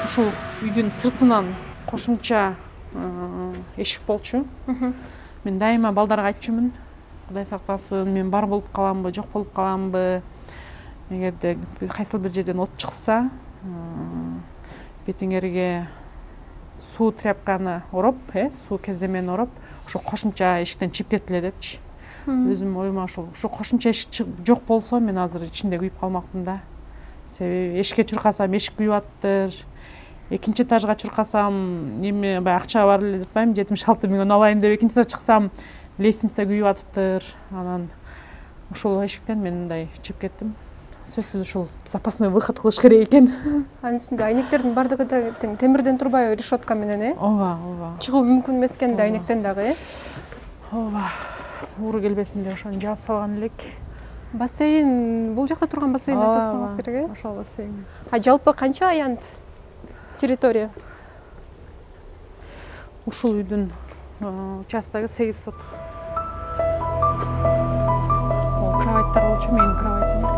ушул үйдүн сыртынан кошумча эшик болчу. Мен дайыма балдарга айтчумун, Кудай сактасын, мен бар болуп каламбы, жок болуп каламбы. Эгерде кайсыл бир жерден от чыкса, бетиңерге суу тряпканы ороп, суу кездемени ороп, ошо кошумча эшиктен чыгып кеткиле депчи. Өзүм оюма ошол кошумча эшик жок болсо, мен азыр ичинде күйүп калмакмын да. Себеби эшикке чуркасам эшик күйүп атыптыр. Экинчи этажга чуркасам, эми баягы акча бар эле деп атпайм, 76 миңден алайын деп экинчи этажга чыксам, лестница күйүп атыптыр. Анан ошол эшиктен мен мындай чыгып кеттим. Сөзсүз ушул запасной выход кылыш керек экен. Анын үстүндө айнектердин бардыгы тең темирден турбайбы, решетка менен, Ооба. Чыгуу мүмкүн эмес экен да айнектен дагы, Ооба. Ууру келбесин деп ошону жаап салган элек. Бассейн, бул жакта турган бассейн айтып атсаңыз керек, Ошол бассейн. Жалпы канча аянт территория? Ушул үйдүн участогу 8 соток. Кроваттар болчу, менин кроватим.